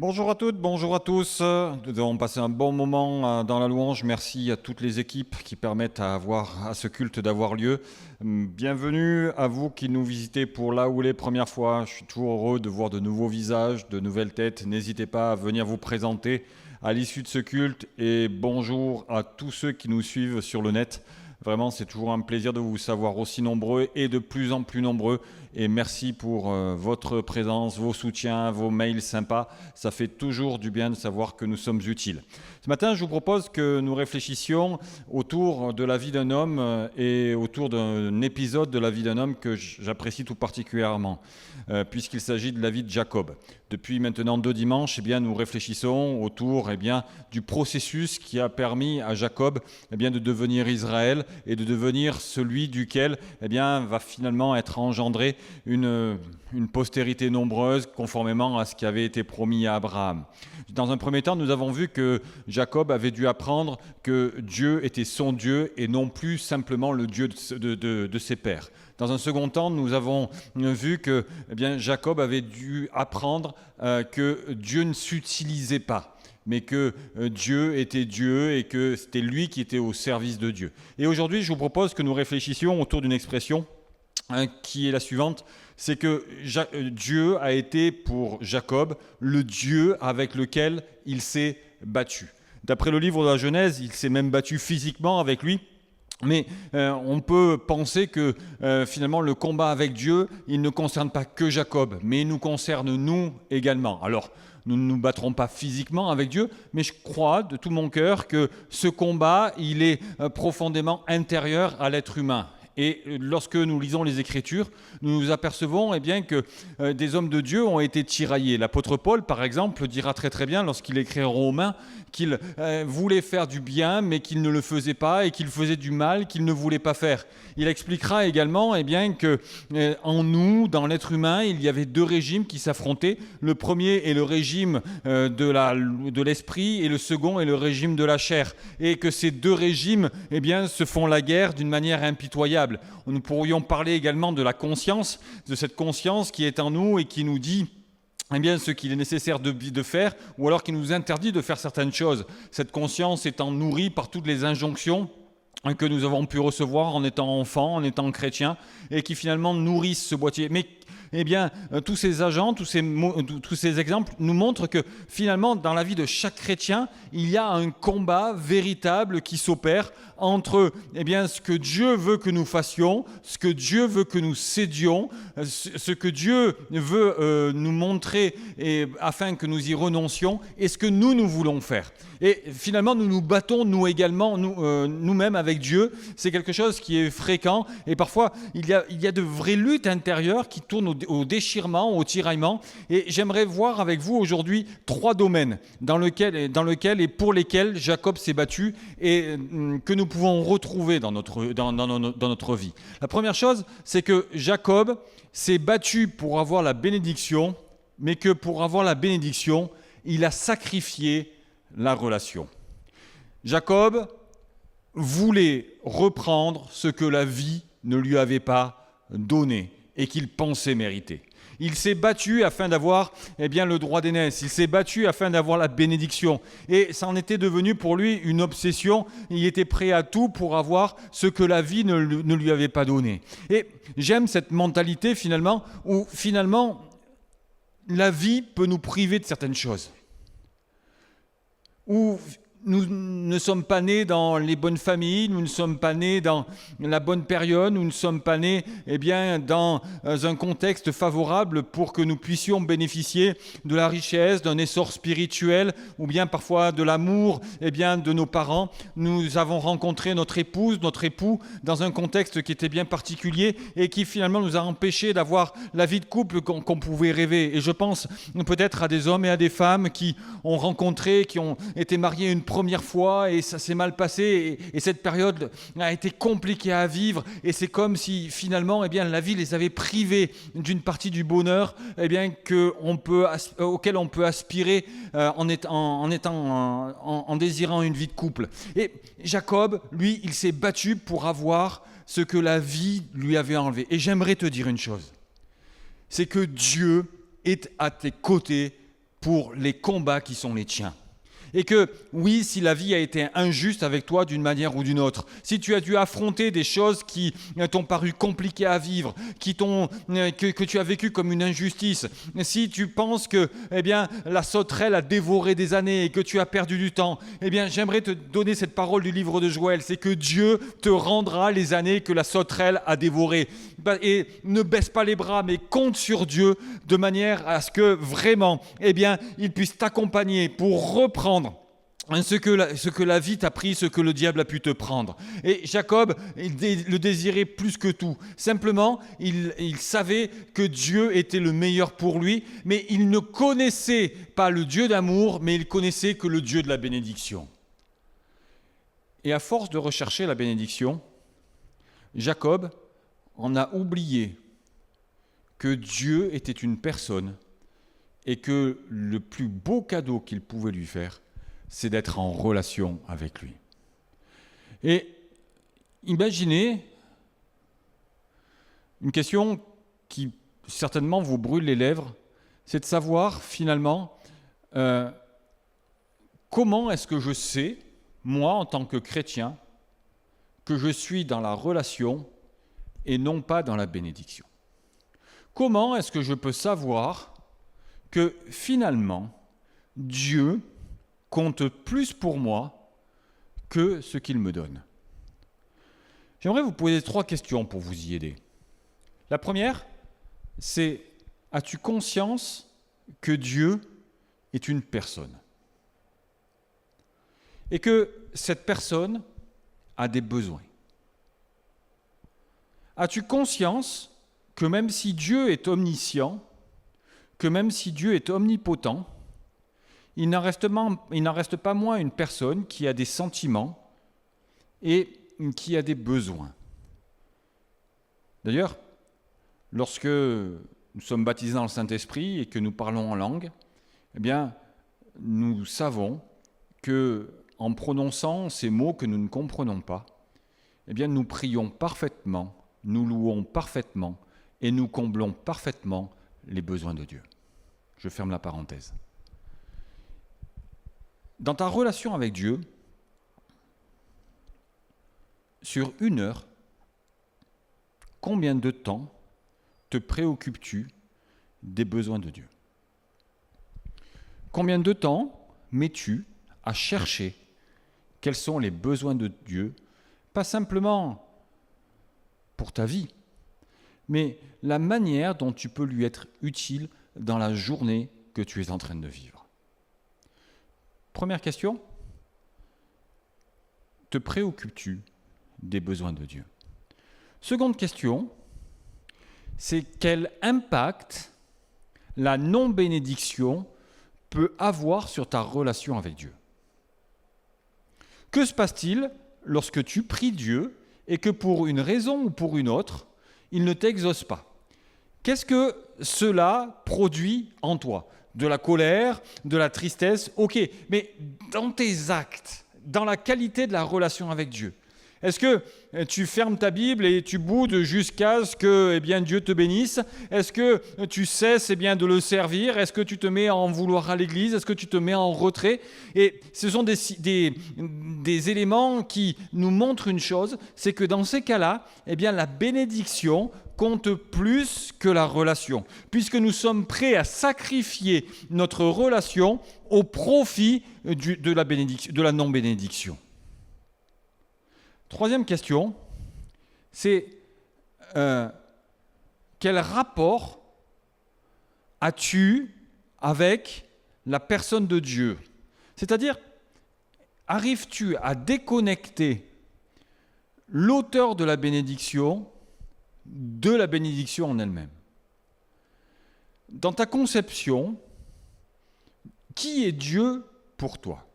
Bonjour à toutes, bonjour à tous. Nous avons passé un bon moment dans la louange. Merci à toutes les équipes qui permettent à ce culte d'avoir lieu. Bienvenue à vous qui nous visitez pour là ou les premières fois. Je suis toujours heureux de voir de nouveaux visages, de nouvelles têtes. N'hésitez pas à venir vous présenter à l'issue de ce culte. Et bonjour à tous ceux qui nous suivent sur le net. Vraiment, c'est toujours un plaisir de vous savoir aussi nombreux et de plus en plus nombreux. Et merci pour votre présence, vos soutiens, vos mails sympas. Ça fait toujours du bien de savoir que nous sommes utiles. Ce matin, je vous propose que nous réfléchissions autour de la vie d'un homme et autour d'un épisode de la vie d'un homme que j'apprécie tout particulièrement, puisqu'il s'agit de la vie de Jacob. Depuis maintenant 2 dimanches, nous réfléchissons autour du processus qui a permis à Jacob de devenir Israël et de devenir celui duquel va finalement être engendré une postérité nombreuse conformément à ce qui avait été promis à Abraham. Dans un premier temps, nous avons vu que Jacob avait dû apprendre que Dieu était son Dieu et non plus simplement le Dieu de ses pères. Dans un second temps, nous avons vu que Jacob avait dû apprendre que Dieu ne s'utilisait pas, mais que Dieu était Dieu et que c'était lui qui était au service de Dieu. Et aujourd'hui, je vous propose que nous réfléchissions autour d'une expression qui est la suivante, c'est que Dieu a été pour Jacob le Dieu avec lequel il s'est battu. D'après le livre de la Genèse, il s'est même battu physiquement avec lui. Mais on peut penser que finalement le combat avec Dieu, il ne concerne pas que Jacob, mais il nous concerne nous également. Alors, nous ne nous battrons pas physiquement avec Dieu, mais je crois de tout mon cœur que ce combat, il est profondément intérieur à l'être humain. Et lorsque nous lisons les Écritures, nous nous apercevons que des hommes de Dieu ont été tiraillés. L'apôtre Paul, par exemple, dira très très bien lorsqu'il écrit aux Romains qu'il voulait faire du bien, mais qu'il ne le faisait pas, et qu'il faisait du mal qu'il ne voulait pas faire. Il expliquera également que en nous, dans l'être humain, il y avait 2 régimes qui s'affrontaient. Le premier est le régime de l'esprit, et le second est le régime de la chair. Et que ces 2 régimes se font la guerre d'une manière impitoyable. Nous pourrions parler également de la conscience, de cette conscience qui est en nous et qui nous dit ce qu'il est nécessaire de faire, ou alors qui nous interdit de faire certaines choses. Cette conscience étant nourrie par toutes les injonctions que nous avons pu recevoir en étant enfants, en étant chrétiens, et qui finalement nourrissent ce boîtier. Mais tous ces agents, tous ces exemples nous montrent que finalement, dans la vie de chaque chrétien, il y a un combat véritable qui s'opère entre ce que Dieu veut que nous fassions, ce que Dieu veut que nous cédions, ce que Dieu veut nous montrer afin que nous y renoncions, et ce que nous voulons faire. Et finalement, nous nous battons, nous également, nous-mêmes avec Dieu. C'est quelque chose qui est fréquent. Et parfois, il y a de vraies luttes intérieures qui tournent au déchirement, au tiraillement. Et j'aimerais voir avec vous aujourd'hui 3 domaines dans lesquels et pour lesquels Jacob s'est battu et que nous pouvons retrouver dans notre vie. La première chose, c'est que Jacob s'est battu pour avoir la bénédiction, mais que pour avoir la bénédiction, il a sacrifié la relation. Jacob voulait reprendre ce que la vie ne lui avait pas donné et qu'il pensait mériter. Il s'est battu afin d'avoir le droit d'aînesse. Il s'est battu afin d'avoir la bénédiction. Et ça en était devenu pour lui une obsession. Il était prêt à tout pour avoir ce que la vie ne lui avait pas donné. Et j'aime cette mentalité finalement où finalement la vie peut nous priver de certaines choses. Où nous ne sommes pas nés dans les bonnes familles, nous ne sommes pas nés dans la bonne période, nous ne sommes pas nés dans un contexte favorable pour que nous puissions bénéficier de la richesse, d'un essor spirituel ou bien parfois de l'amour de nos parents. Nous avons rencontré notre épouse, notre époux dans un contexte qui était bien particulier et qui finalement nous a empêchés d'avoir la vie de couple qu'on pouvait rêver. Et je pense peut-être à des hommes et à des femmes qui ont rencontré, qui ont été mariés une première fois et ça s'est mal passé et cette période a été compliquée à vivre et c'est comme si finalement la vie les avait privés d'une partie du bonheur auquel on peut aspirer en désirant une vie de couple. Et Jacob, lui, il s'est battu pour avoir ce que la vie lui avait enlevé. Et j'aimerais te dire une chose, c'est que Dieu est à tes côtés pour les combats qui sont les tiens. Et que, oui, si la vie a été injuste avec toi d'une manière ou d'une autre, si tu as dû affronter des choses qui t'ont paru compliquées à vivre, que tu as vécu comme une injustice, si tu penses que la sauterelle a dévoré des années et que tu as perdu du temps, j'aimerais te donner cette parole du livre de Joël, c'est que Dieu te rendra les années que la sauterelle a dévorées. Et ne baisse pas les bras, mais compte sur Dieu de manière à ce que vraiment, il puisse t'accompagner pour reprendre ce que la vie t'a pris, ce que le diable a pu te prendre. Et Jacob, il le désirait plus que tout. Simplement, il savait que Dieu était le meilleur pour lui, mais il ne connaissait pas le Dieu d'amour, mais il connaissait que le Dieu de la bénédiction. Et à force de rechercher la bénédiction, Jacob en a oublié que Dieu était une personne et que le plus beau cadeau qu'il pouvait lui faire, c'est d'être en relation avec lui. Et imaginez une question qui certainement vous brûle les lèvres, c'est de savoir finalement comment est-ce que je sais, moi en tant que chrétien, que je suis dans la relation et non pas dans la bénédiction. Comment est-ce que je peux savoir que finalement, Dieu compte plus pour moi que ce qu'il me donne? J'aimerais vous poser 3 questions pour vous y aider. La première, c'est: as-tu conscience que Dieu est une personne et que cette personne a des besoins? As-tu conscience que même si Dieu est omniscient, que même si Dieu est omnipotent, il n'en reste pas moins une personne qui a des sentiments et qui a des besoins. D'ailleurs, lorsque nous sommes baptisés dans le Saint-Esprit et que nous parlons en langue, nous savons que en prononçant ces mots que nous ne comprenons pas, nous prions parfaitement, nous louons parfaitement et nous comblons parfaitement les besoins de Dieu. Je ferme la parenthèse. Dans ta relation avec Dieu, sur 1 heure, combien de temps te préoccupes-tu des besoins de Dieu? Combien de temps mets-tu à chercher quels sont les besoins de Dieu, pas simplement pour ta vie, mais la manière dont tu peux lui être utile dans la journée que tu es en train de vivre? Première question, te préoccupes-tu des besoins de Dieu? Seconde question, c'est quel impact la non-bénédiction peut avoir sur ta relation avec Dieu? Que se passe-t-il lorsque tu pries Dieu et que pour une raison ou pour une autre, il ne t'exauce pas? Qu'est-ce que cela produit en toi? De la colère, de la tristesse, ok, mais dans tes actes, dans la qualité de la relation avec Dieu, est-ce que tu fermes ta Bible et tu boudes jusqu'à ce que Dieu te bénisse? Est-ce que tu cesses de le servir? Est-ce que tu te mets à en vouloir à l'Église? Est-ce que tu te mets en retrait? Et ce sont des éléments qui nous montrent une chose, c'est que dans ces cas-là, la bénédiction compte plus que la relation, puisque nous sommes prêts à sacrifier notre relation au profit de la non-bénédiction. Troisième question, c'est quel rapport as-tu avec la personne de Dieu? C'est-à-dire, arrives-tu à déconnecter l'auteur de la bénédiction en elle-même? Dans ta conception, qui est Dieu pour toi?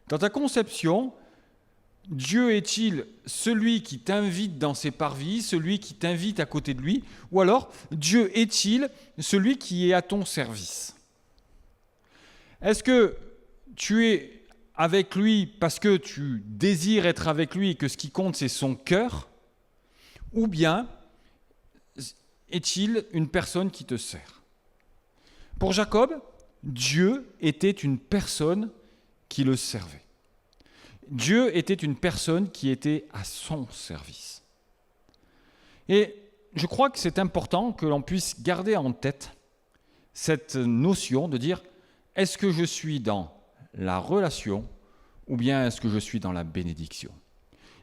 Dans ta conception, Dieu est-il celui qui t'invite dans ses parvis, celui qui t'invite à côté de lui, ou alors Dieu est-il celui qui est à ton service? Est-ce que tu es avec lui parce que tu désires être avec lui et que ce qui compte c'est son cœur, ou bien est-il une personne qui te sert? Pour Jacob, Dieu était une personne qui le servait. Dieu était une personne qui était à son service. Et je crois que c'est important que l'on puisse garder en tête cette notion de dire, est-ce que je suis dans la relation ou bien est-ce que je suis dans la bénédiction?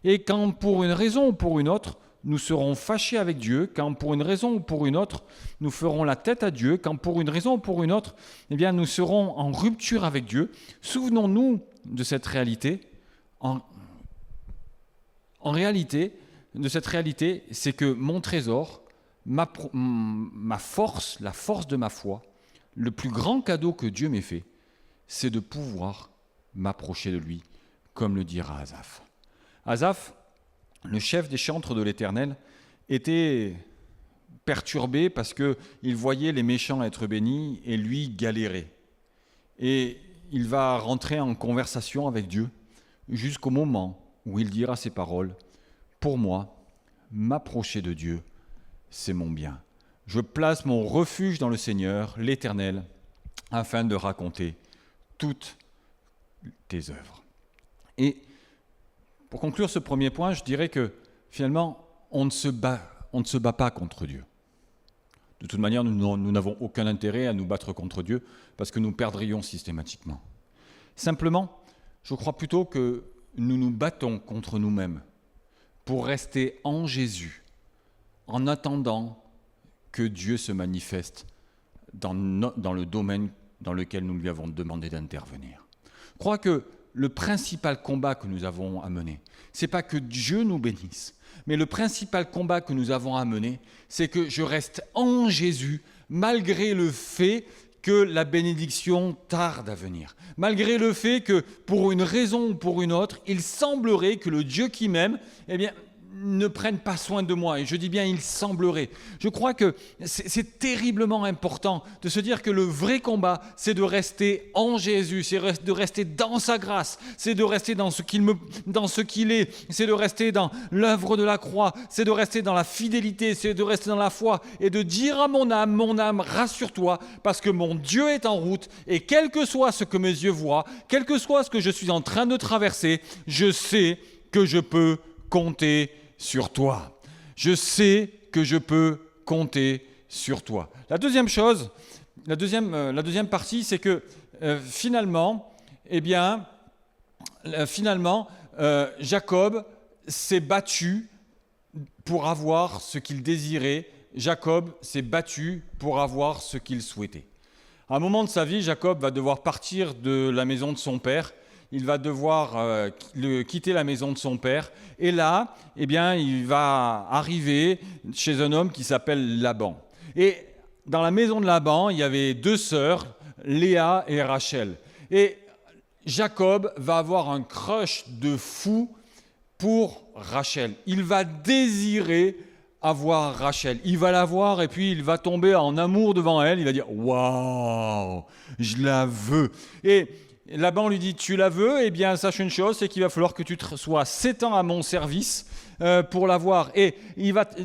Et quand pour une raison ou pour une autre, nous serons fâchés avec Dieu, quand pour une raison ou pour une autre, nous ferons la tête à Dieu, quand pour une raison ou pour une autre, eh bien, nous serons en rupture avec Dieu, souvenons-nous de cette réalité. En réalité, de cette réalité, c'est que mon trésor, ma force, la force de ma foi, le plus grand cadeau que Dieu m'ait fait, c'est de pouvoir m'approcher de lui, comme le dira Asaph. Asaph, le chef des chantres de l'Éternel, était perturbé parce qu'il voyait les méchants être bénis et lui galérer. Et il va rentrer en conversation avec Dieu jusqu'au moment où il dira ces paroles. Pour moi, m'approcher de Dieu, c'est mon bien. Je place mon refuge dans le Seigneur, l'Éternel, afin de raconter toutes tes œuvres. Et pour conclure ce premier point, je dirais que finalement, on ne se bat pas contre Dieu. De toute manière, nous n'avons aucun intérêt à nous battre contre Dieu parce que nous perdrions systématiquement. Simplement, je crois plutôt que nous nous battons contre nous-mêmes pour rester en Jésus en attendant que Dieu se manifeste dans le domaine dans lequel nous lui avons demandé d'intervenir. Je crois que le principal combat que nous avons à mener, ce n'est pas que Dieu nous bénisse, mais le principal combat que nous avons à mener, c'est que je reste en Jésus malgré le fait que la bénédiction tarde à venir. Malgré le fait que, pour une raison ou pour une autre, il semblerait que le Dieu qui m'aime, eh bien, ne prenne pas soin de moi. Et je dis bien, il semblerait. Je crois que c'est terriblement important de se dire que le vrai combat, c'est de rester en Jésus, c'est de rester dans sa grâce, c'est de rester dans ce qu'il est, c'est de rester dans l'œuvre de la croix, c'est de rester dans la fidélité, c'est de rester dans la foi et de dire à mon âme, rassure-toi, parce que mon Dieu est en route et quel que soit ce que mes yeux voient, quel que soit ce que je suis en train de traverser, je sais que je peux compter sur toi. Je sais que je peux compter sur toi. La deuxième chose, la deuxième partie, c'est que finalement, Jacob s'est battu pour avoir ce qu'il désirait. Jacob s'est battu pour avoir ce qu'il souhaitait. À un moment de sa vie, Jacob va devoir partir de la maison de son père. Il va devoir quitter la maison de son père. Et là, il va arriver chez un homme qui s'appelle Laban. Et dans la maison de Laban, il y avait deux sœurs, Léa et Rachel. Et Jacob va avoir un crush de fou pour Rachel. Il va désirer avoir Rachel. Il va la voir et puis il va tomber en amour devant elle. Il va dire « Waouh, je la veux !» Et Laban lui dit, tu la veux? Eh bien, sache une chose, c'est qu'il va falloir que tu sois 7 ans à mon service pour l'avoir. Et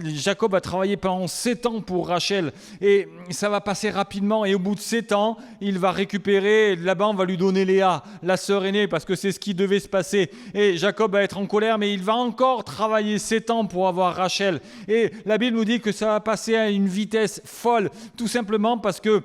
Jacob va travailler pendant 7 ans pour Rachel. Et ça va passer rapidement. Et au bout de 7 ans, il va récupérer, Laban va lui donner Léa, la sœur aînée, parce que c'est ce qui devait se passer. Et Jacob va être en colère, mais il va encore travailler 7 ans pour avoir Rachel. Et la Bible nous dit que ça va passer à une vitesse folle, tout simplement parce que,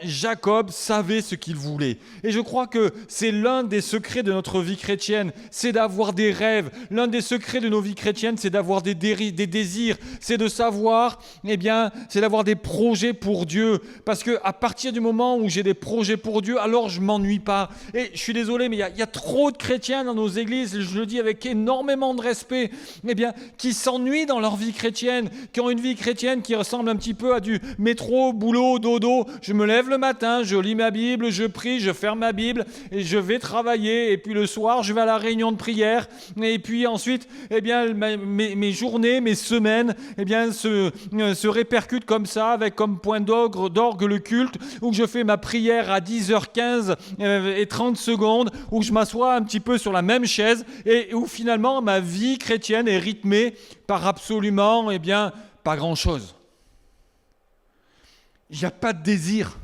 Jacob savait ce qu'il voulait. Et je crois que c'est l'un des secrets de notre vie chrétienne, c'est d'avoir des rêves. L'un des secrets de nos vies chrétiennes, c'est d'avoir des désirs, c'est de savoir, c'est d'avoir des projets pour Dieu. Parce qu'à partir du moment où j'ai des projets pour Dieu, alors je ne m'ennuie pas. Et je suis désolé, mais il y a trop de chrétiens dans nos églises, je le dis avec énormément de respect, qui s'ennuient dans leur vie chrétienne, qui ont une vie chrétienne qui ressemble un petit peu à du métro, boulot, dodo. Je me lève le matin, je lis ma Bible, je prie, je ferme ma Bible, et je vais travailler, et puis le soir, je vais à la réunion de prière, et puis ensuite, mes journées, mes semaines, se répercutent comme ça, avec comme point d'orgue le culte, où je fais ma prière à 10h15 et 30 secondes, où je m'assois un petit peu sur la même chaise, et où finalement, ma vie chrétienne est rythmée par absolument, pas grand-chose. Il n'y a pas de désir.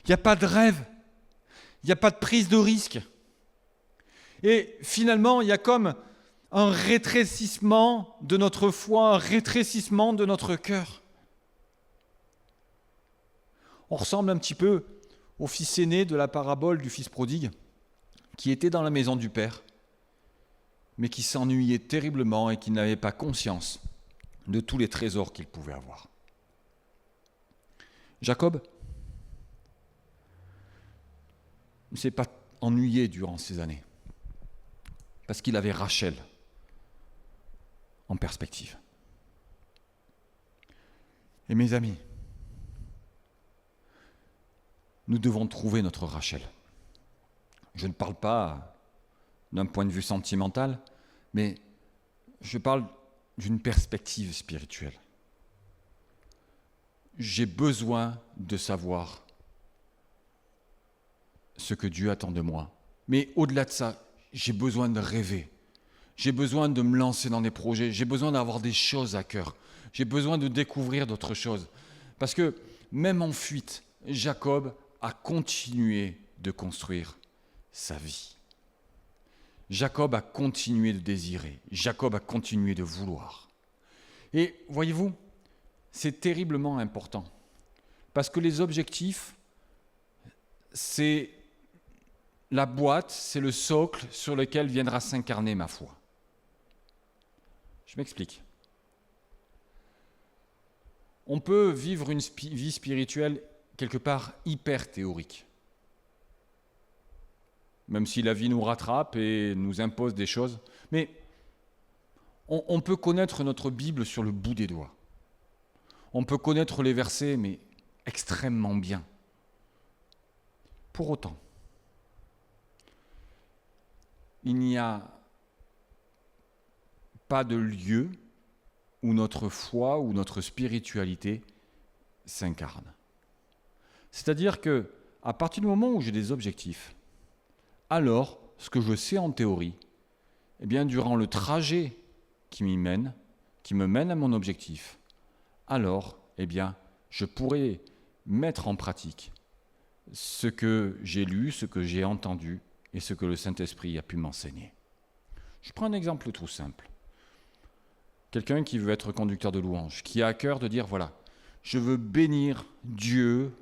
Il n'y a pas de rêve. Il n'y a pas de prise de risque. Et finalement, il y a comme un rétrécissement de notre foi, un rétrécissement de notre cœur. On ressemble un petit peu au fils aîné de la parabole du fils prodigue, qui était dans la maison du Père, mais qui s'ennuyait terriblement et qui n'avait pas conscience de tous les trésors qu'il pouvait avoir. Jacob ne s'est pas ennuyé durant ces années, parce qu'il avait Rachel en perspective. Et mes amis, nous devons trouver notre Rachel. Je ne parle pas d'un point de vue sentimental, mais je parle d'une perspective spirituelle. J'ai besoin de savoir ce que Dieu attend de moi. Mais au-delà de ça, j'ai besoin de rêver. J'ai besoin de me lancer dans des projets. J'ai besoin d'avoir des choses à cœur. J'ai besoin de découvrir d'autres choses. Parce que même en fuite, Jacob a continué de construire sa vie. Jacob a continué de désirer. Jacob a continué de vouloir. Et voyez-vous, c'est terriblement important. Parce que les objectifs, c'est la boîte, c'est le socle sur lequel viendra s'incarner ma foi. Je m'explique. On peut vivre une vie spirituelle quelque part hyper théorique. Même si la vie nous rattrape et nous impose des choses. Mais on peut connaître notre Bible sur le bout des doigts. On peut connaître les versets, mais extrêmement bien. Pour autant, il n'y a pas de lieu où notre foi ou notre spiritualité s'incarne. C'est-à-dire que, à partir du moment où j'ai des objectifs, alors, ce que je sais en théorie, eh bien, durant le trajet qui me mène à mon objectif, alors, eh bien, je pourrai mettre en pratique ce que j'ai lu, ce que j'ai entendu et ce que le Saint-Esprit a pu m'enseigner. Je prends un exemple tout simple. Quelqu'un qui veut être conducteur de louange, qui a à cœur de dire, voilà, je veux bénir Dieu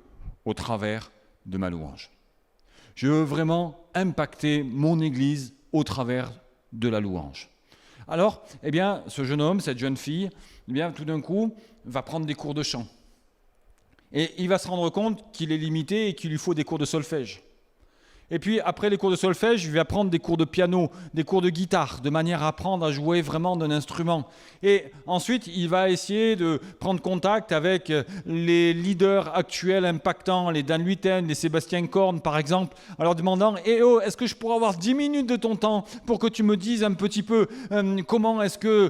au travers de ma louange. Je veux vraiment impacter mon Église au travers de la louange. Alors, eh bien, ce jeune homme, cette jeune fille, eh bien, tout d'un coup, va prendre des cours de chant. Et il va se rendre compte qu'il est limité et qu'il lui faut des cours de solfège. Et puis, après les cours de solfège, il va prendre des cours de piano, des cours de guitare, de manière à apprendre à jouer vraiment d'un instrument. Et ensuite, il va essayer de prendre contact avec les leaders actuels impactants, les Dan Luyten, les Sébastien Korn, par exemple, en leur demandant « Eh oh, est-ce que je pourrais avoir 10 minutes de ton temps pour que tu me dises un petit peu comment est-ce que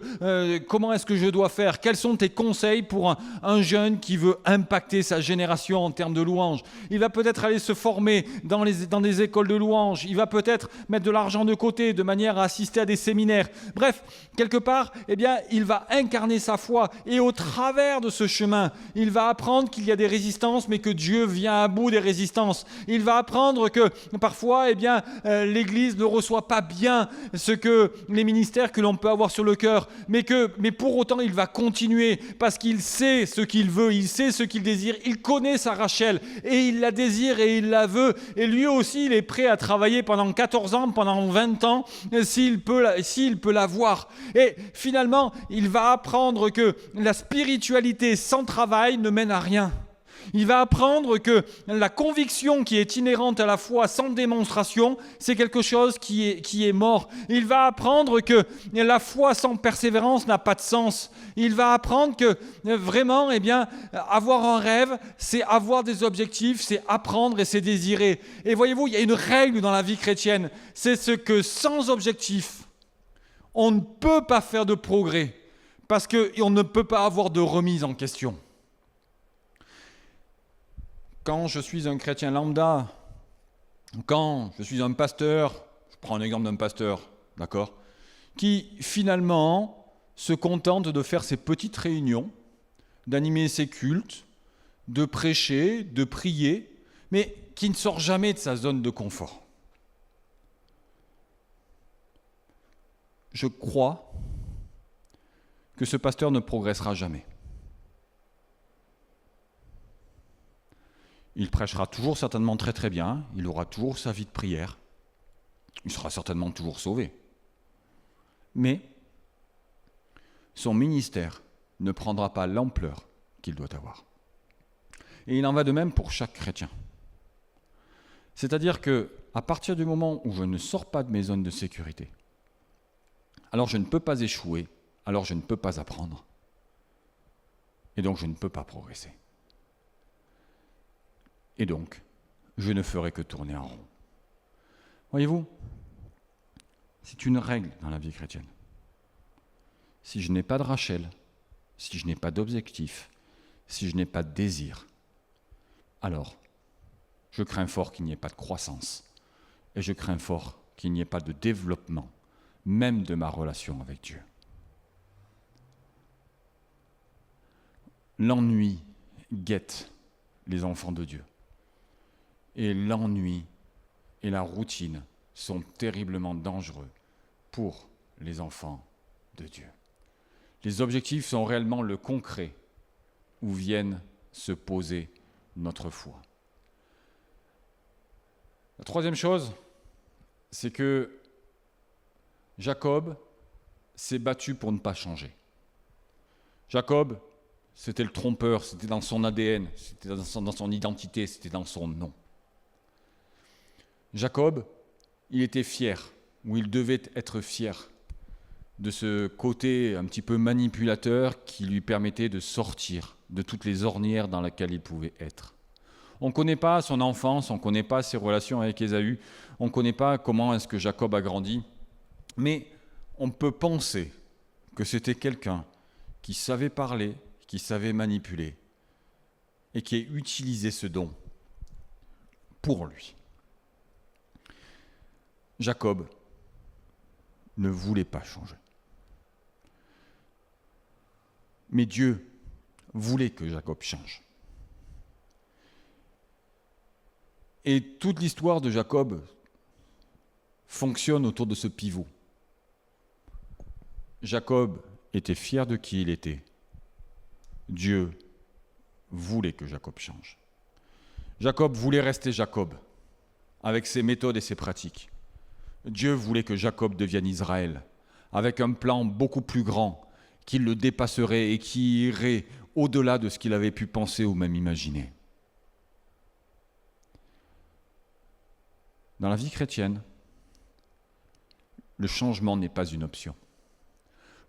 je dois faire? Quels sont tes conseils pour un jeune qui veut impacter sa génération en termes de louange ?» Il va peut-être aller se former dans des écoles de louange, il va peut-être mettre de l'argent de côté de manière à assister à des séminaires. Bref, quelque part, eh bien, il va incarner sa foi et au travers de ce chemin, il va apprendre qu'il y a des résistances, mais que Dieu vient à bout des résistances. Il va apprendre que parfois, eh bien, l'Église ne reçoit pas bien les ministères que l'on peut avoir sur le cœur, mais pour autant, il va continuer parce qu'il sait ce qu'il veut, il sait ce qu'il désire, il connaît sa Rachel et il la désire et il la veut et lui aussi, il est prêt à travailler pendant 14 ans, pendant 20 ans, s'il peut la voir. Et finalement, il va apprendre que la spiritualité sans travail ne mène à rien. Il va apprendre que la conviction qui est inhérente à la foi sans démonstration, c'est quelque chose qui est mort. Il va apprendre que la foi sans persévérance n'a pas de sens. Il va apprendre que vraiment, eh bien, avoir un rêve, c'est avoir des objectifs, c'est apprendre et c'est désirer. Et voyez-vous, il y a une règle dans la vie chrétienne, c'est ce que sans objectif, on ne peut pas faire de progrès parce qu'on ne peut pas avoir de remise en question. Quand je suis un chrétien lambda, quand je suis un pasteur, je prends un exemple d'un pasteur, d'accord, qui finalement se contente de faire ses petites réunions, d'animer ses cultes, de prêcher, de prier, mais qui ne sort jamais de sa zone de confort. Je crois que ce pasteur ne progressera jamais. Il prêchera toujours certainement très très bien, il aura toujours sa vie de prière, il sera certainement toujours sauvé. Mais son ministère ne prendra pas l'ampleur qu'il doit avoir. Et il en va de même pour chaque chrétien. C'est-à-dire qu'à partir du moment où je ne sors pas de mes zones de sécurité, alors je ne peux pas échouer, alors je ne peux pas apprendre. Et donc je ne peux pas progresser. Et donc, je ne ferai que tourner en rond. Voyez-vous, c'est une règle dans la vie chrétienne. Si je n'ai pas de Rachel, si je n'ai pas d'objectif, si je n'ai pas de désir, alors je crains fort qu'il n'y ait pas de croissance et je crains fort qu'il n'y ait pas de développement, même de ma relation avec Dieu. L'ennui guette les enfants de Dieu. Et l'ennui et la routine sont terriblement dangereux pour les enfants de Dieu. Les objectifs sont réellement le concret où viennent se poser notre foi. La troisième chose, c'est que Jacob s'est battu pour ne pas changer. Jacob, c'était le trompeur, c'était dans son ADN, c'était dans son identité, c'était dans son nom. Jacob, il était fier, ou il devait être fier de ce côté un petit peu manipulateur qui lui permettait de sortir de toutes les ornières dans lesquelles il pouvait être. On ne connaît pas son enfance, on ne connaît pas ses relations avec Ésaü, on ne connaît pas comment est-ce que Jacob a grandi, mais on peut penser que c'était quelqu'un qui savait parler, qui savait manipuler et qui a utilisé ce don pour lui. Jacob ne voulait pas changer. Mais Dieu voulait que Jacob change. Et toute l'histoire de Jacob fonctionne autour de ce pivot. Jacob était fier de qui il était. Dieu voulait que Jacob change. Jacob voulait rester Jacob, avec ses méthodes et ses pratiques. Dieu voulait que Jacob devienne Israël, avec un plan beaucoup plus grand, qui le dépasserait et qui irait au-delà de ce qu'il avait pu penser ou même imaginer. Dans la vie chrétienne, le changement n'est pas une option.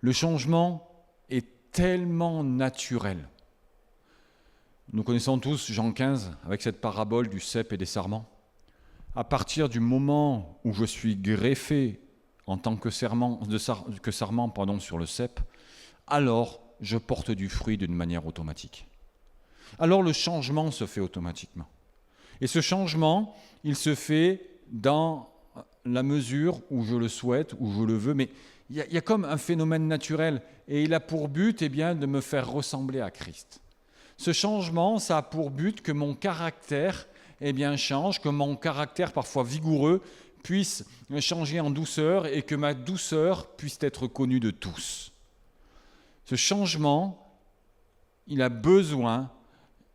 Le changement est tellement naturel. Nous connaissons tous Jean 15 avec cette parabole du cep et des sarments. À partir du moment où je suis greffé en tant que sarment sur le cep, alors je porte du fruit d'une manière automatique. Alors le changement se fait automatiquement. Et ce changement, il se fait dans la mesure où je le souhaite, où je le veux, mais il y a comme un phénomène naturel et il a pour but de me faire ressembler à Christ. Ce changement, ça a pour but que mon caractère change, que mon caractère parfois vigoureux puisse changer en douceur et que ma douceur puisse être connue de tous. Ce changement, il a besoin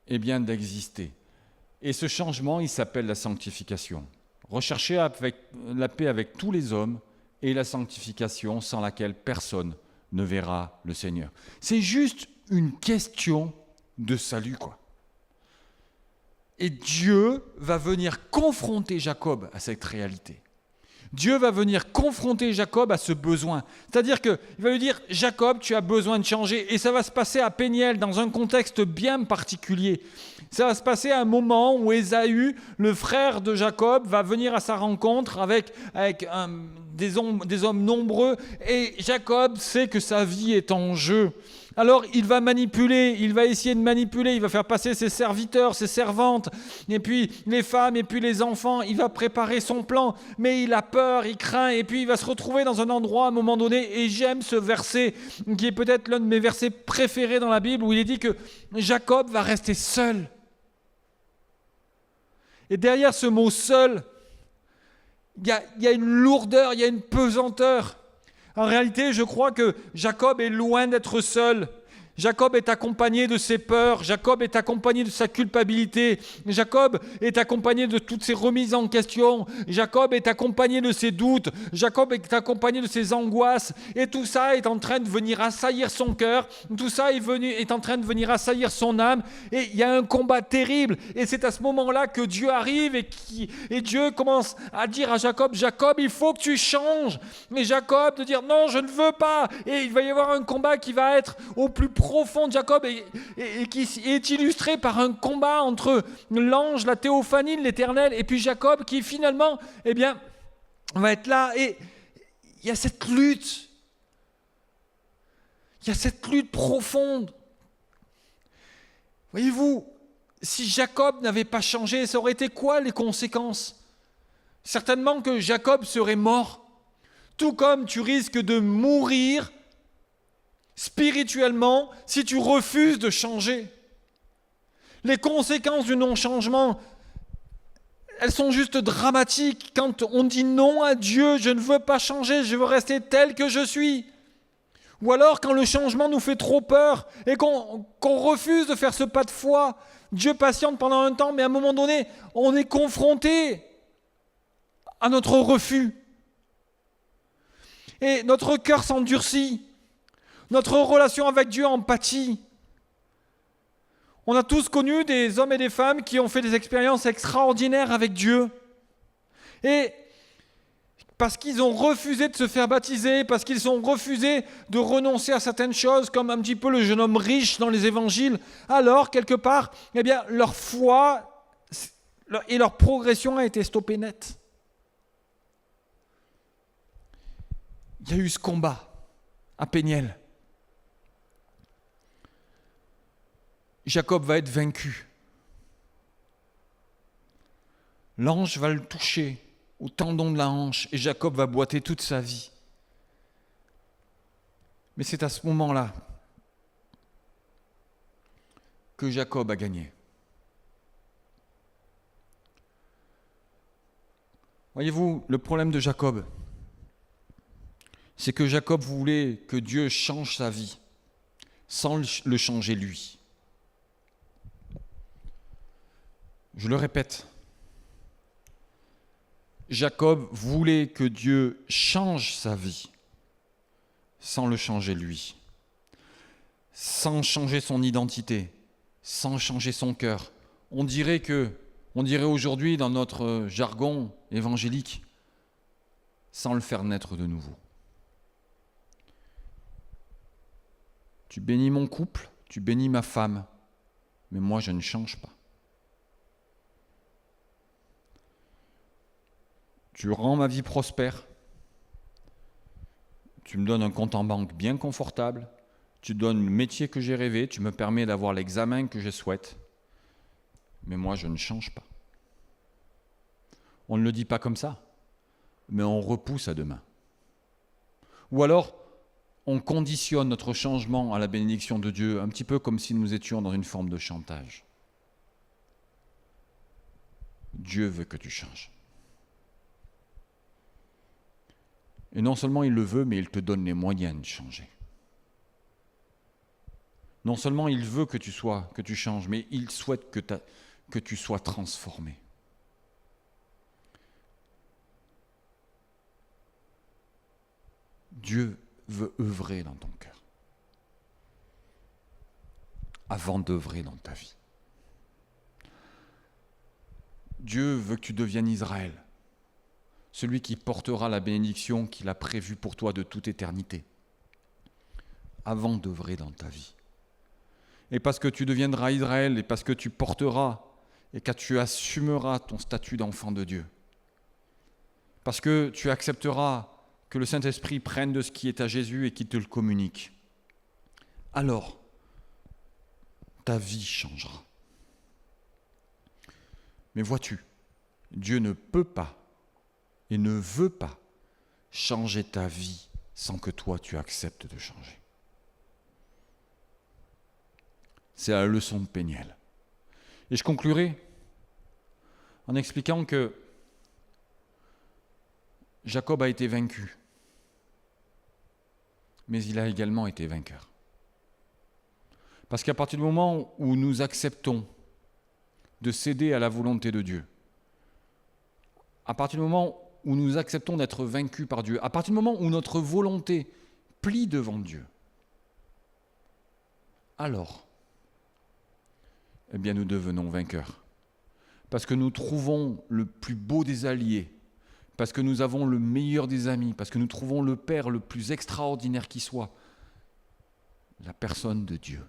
d'exister. Et ce changement, il s'appelle la sanctification. Rechercher la paix avec tous les hommes et la sanctification sans laquelle personne ne verra le Seigneur. C'est juste une question de salut, quoi. Et Dieu va venir confronter Jacob à cette réalité. Dieu va venir confronter Jacob à ce besoin. C'est-à-dire qu'il va lui dire « Jacob, tu as besoin de changer ». Et ça va se passer à Péniel, dans un contexte bien particulier. Ça va se passer à un moment où Ésaü, le frère de Jacob, va venir à sa rencontre avec des hommes nombreux. Et Jacob sait que sa vie est en jeu. Alors il va manipuler, il va essayer de manipuler, il va faire passer ses serviteurs, ses servantes, et puis les femmes, et puis les enfants, il va préparer son plan, mais il a peur, il craint, et puis il va se retrouver dans un endroit à un moment donné, et j'aime ce verset, qui est peut-être l'un de mes versets préférés dans la Bible, où il est dit que Jacob va rester seul. Et derrière ce mot « seul », il y a une lourdeur, il y a une pesanteur. En réalité, je crois que Jacob est loin d'être seul. Jacob est accompagné de ses peurs, Jacob est accompagné de sa culpabilité, Jacob est accompagné de toutes ses remises en question, Jacob est accompagné de ses doutes, Jacob est accompagné de ses angoisses, et tout ça est en train de venir assaillir son cœur, tout ça est en train de venir assaillir son âme, et il y a un combat terrible, et c'est à ce moment-là que Dieu arrive, et Dieu commence à dire à Jacob, Jacob, il faut que tu changes, et Jacob de dire, non, je ne veux pas, et il va y avoir un combat qui va être au plus profond de Jacob et qui est illustré par un combat entre l'ange, la théophanie de l'Éternel et puis Jacob qui finalement va être là et il y a cette lutte. Il y a cette lutte profonde. Voyez-vous, si Jacob n'avait pas changé, ça aurait été quoi les conséquences ? Certainement que Jacob serait mort. Tout comme tu risques de mourir spirituellement, si tu refuses de changer. Les conséquences du non-changement, elles sont juste dramatiques. Quand on dit non à Dieu, je ne veux pas changer, je veux rester tel que je suis. Ou alors quand le changement nous fait trop peur et qu'on refuse de faire ce pas de foi, Dieu patiente pendant un temps, mais à un moment donné, on est confronté à notre refus. Et notre cœur s'endurcit. Notre relation avec Dieu en pâtit. On a tous connu des hommes et des femmes qui ont fait des expériences extraordinaires avec Dieu. Et parce qu'ils ont refusé de se faire baptiser, parce qu'ils ont refusé de renoncer à certaines choses, comme un petit peu le jeune homme riche dans les évangiles, alors, quelque part, leur foi et leur progression a été stoppée net. Il y a eu ce combat à Péniel. Jacob va être vaincu. L'ange va le toucher au tendon de la hanche et Jacob va boiter toute sa vie. Mais c'est à ce moment-là que Jacob a gagné. Voyez-vous, le problème de Jacob, c'est que Jacob voulait que Dieu change sa vie sans le changer lui. Je le répète, Jacob voulait que Dieu change sa vie sans le changer lui, sans changer son identité, sans changer son cœur. On dirait aujourd'hui dans notre jargon évangélique, sans le faire naître de nouveau. Tu bénis mon couple, tu bénis ma femme, mais moi je ne change pas. Tu rends ma vie prospère, tu me donnes un compte en banque bien confortable, tu donnes le métier que j'ai rêvé, tu me permets d'avoir l'examen que je souhaite, mais moi je ne change pas. On ne le dit pas comme ça, mais on repousse à demain. Ou alors, on conditionne notre changement à la bénédiction de Dieu, un petit peu comme si nous étions dans une forme de chantage. Dieu veut que tu changes. Et non seulement il le veut, mais il te donne les moyens de changer. Non seulement il veut que tu changes, mais il souhaite que tu sois transformé. Dieu veut œuvrer dans ton cœur avant d'œuvrer dans ta vie. Dieu veut que tu deviennes Israël, celui qui portera la bénédiction qu'il a prévue pour toi de toute éternité, avant d'œuvrer dans ta vie. Et parce que tu deviendras Israël, et parce que tu porteras, et que tu assumeras ton statut d'enfant de Dieu, parce que tu accepteras que le Saint-Esprit prenne de ce qui est à Jésus et qu'il te le communique, alors ta vie changera. Mais vois-tu, Dieu ne peut pas et ne veut pas changer ta vie sans que toi tu acceptes de changer. C'est la leçon de Péniel. Et je conclurai en expliquant que Jacob a été vaincu, mais il a également été vainqueur. Parce qu'à partir du moment où nous acceptons de céder à la volonté de Dieu, à partir du moment où nous acceptons d'être vaincus par Dieu, à partir du moment où notre volonté plie devant Dieu, alors, eh bien, nous devenons vainqueurs. Parce que nous trouvons le plus beau des alliés, parce que nous avons le meilleur des amis, parce que nous trouvons le Père le plus extraordinaire qui soit, la personne de Dieu.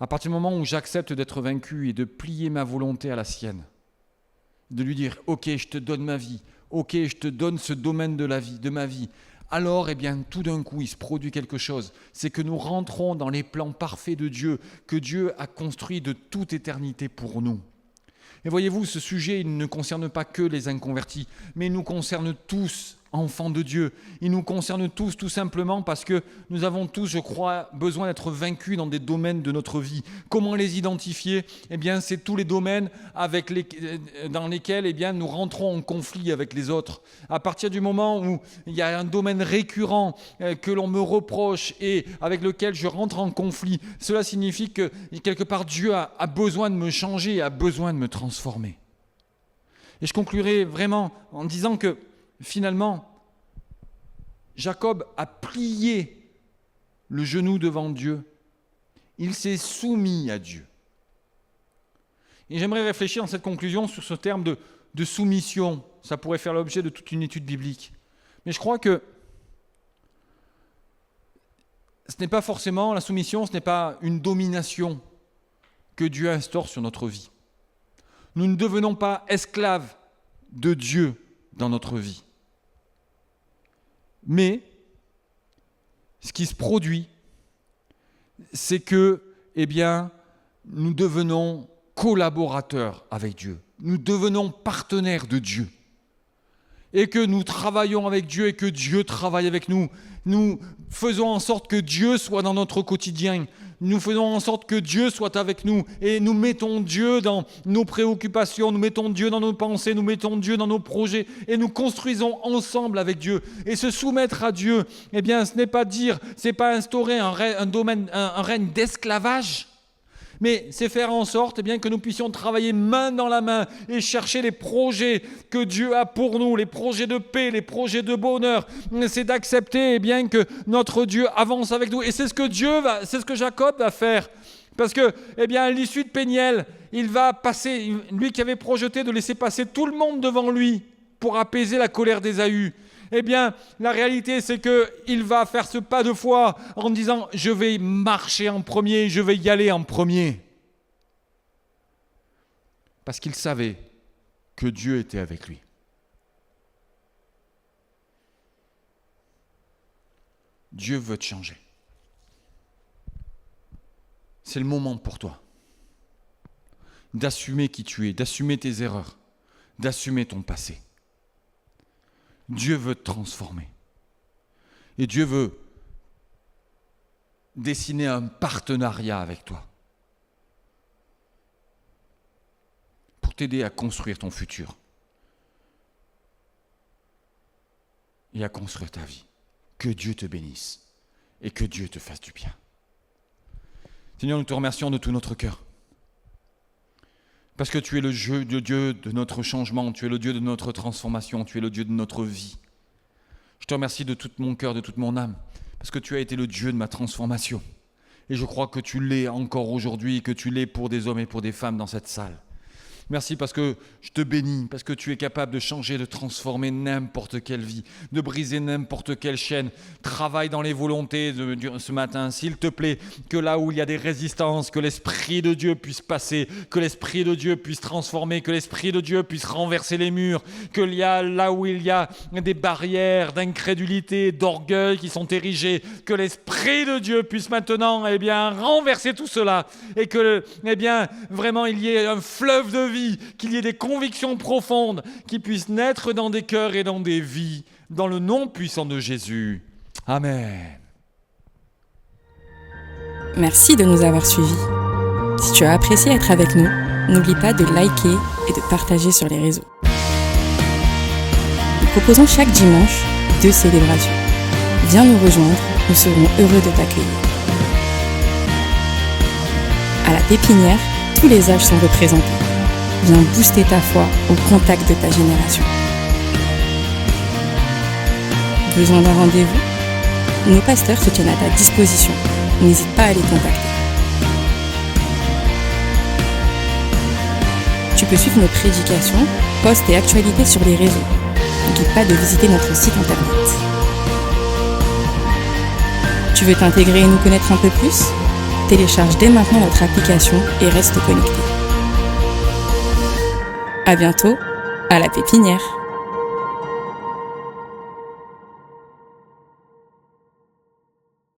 À partir du moment où j'accepte d'être vaincu et de plier ma volonté à la sienne, de lui dire « Ok, je te donne ma vie, ok, je te donne ce domaine de ma vie », alors, eh bien, tout d'un coup, il se produit quelque chose. C'est que nous rentrons dans les plans parfaits de Dieu, que Dieu a construits de toute éternité pour nous. Et voyez-vous, ce sujet, il ne concerne pas que les inconvertis, mais il nous concerne tous, enfants de Dieu. Il nous concerne tous, tout simplement parce que nous avons tous, je crois, besoin d'être vaincus dans des domaines de notre vie. Comment les identifier ? Eh bien, c'est tous les domaines dans lesquels eh bien, nous rentrons en conflit avec les autres. À partir du moment où il y a un domaine récurrent que l'on me reproche et avec lequel je rentre en conflit, cela signifie que quelque part Dieu a besoin de me changer, a besoin de me transformer. Et je conclurai vraiment en disant que finalement, Jacob a plié le genou devant Dieu. Il s'est soumis à Dieu. Et j'aimerais réfléchir dans cette conclusion sur ce terme de soumission. Ça pourrait faire l'objet de toute une étude biblique. Mais je crois que ce n'est pas forcément la soumission, ce n'est pas une domination que Dieu instaure sur notre vie. Nous ne devenons pas esclaves de Dieu dans notre vie. Mais ce qui se produit, c'est que, eh bien, nous devenons collaborateurs avec Dieu. Nous devenons partenaires de Dieu. Et que nous travaillons avec Dieu et que Dieu travaille avec nous. Nous faisons en sorte que Dieu soit dans notre quotidien. Nous faisons en sorte que Dieu soit avec nous et nous mettons Dieu dans nos préoccupations, nous mettons Dieu dans nos pensées, nous mettons Dieu dans nos projets et nous construisons ensemble avec Dieu. Et se soumettre à Dieu, eh bien, ce n'est pas instaurer un règne d'esclavage, mais c'est faire en sorte eh bien, que nous puissions travailler main dans la main et chercher les projets que Dieu a pour nous, les projets de paix, les projets de bonheur. C'est d'accepter eh bien, que notre Dieu avance avec nous. Et c'est ce que Jacob va faire. Parce que, eh bien, à l'issue de Péniel, il va passer, lui qui avait projeté de laisser passer tout le monde devant lui pour apaiser la colère d'Ésaü. Eh bien, la réalité, c'est qu'il va faire ce pas de foi en disant « Je vais marcher en premier, je vais y aller en premier. » Parce qu'il savait que Dieu était avec lui. Dieu veut te changer. C'est le moment pour toi d'assumer qui tu es, d'assumer tes erreurs, d'assumer ton passé. Dieu veut te transformer. Et Dieu veut dessiner un partenariat avec toi pour t'aider à construire ton futur et à construire ta vie. Que Dieu te bénisse et que Dieu te fasse du bien. Seigneur, nous te remercions de tout notre cœur. Parce que tu es le Dieu de notre changement, tu es le Dieu de notre transformation, tu es le Dieu de notre vie. Je te remercie de tout mon cœur, de toute mon âme, parce que tu as été le Dieu de ma transformation. Et je crois que tu l'es encore aujourd'hui, que tu l'es pour des hommes et pour des femmes dans cette salle. Merci parce que je te bénis, parce que tu es capable de changer, de transformer n'importe quelle vie, de briser n'importe quelle chaîne. Travaille dans les volontés ce matin, s'il te plaît, que là où il y a des résistances, que l'Esprit de Dieu puisse passer, que l'Esprit de Dieu puisse transformer, que l'Esprit de Dieu puisse renverser les murs, que là où il y a des barrières d'incrédulité, d'orgueil qui sont érigées, que l'Esprit de Dieu puisse maintenant renverser tout cela et que vraiment il y ait un fleuve de vie, qu'il y ait des convictions profondes qui puissent naître dans des cœurs et dans des vies, dans le nom puissant de Jésus. Amen. Merci de nous avoir suivis. Si tu as apprécié être avec nous, n'oublie pas de liker et de partager sur les réseaux. Nous proposons chaque dimanche 2 célébrations. Viens nous rejoindre, nous serons heureux de t'accueillir. À la pépinière, tous les âges sont représentés. Viens booster ta foi au contact de ta génération. Besoin d'un rendez-vous? Nos pasteurs se tiennent à ta disposition. N'hésite pas à les contacter. Tu peux suivre nos prédications, posts et actualités sur les réseaux. N'oublie pas de visiter notre site internet. Tu veux t'intégrer et nous connaître un peu plus? Télécharge dès maintenant notre application et reste connecté. À bientôt, à la pépinière.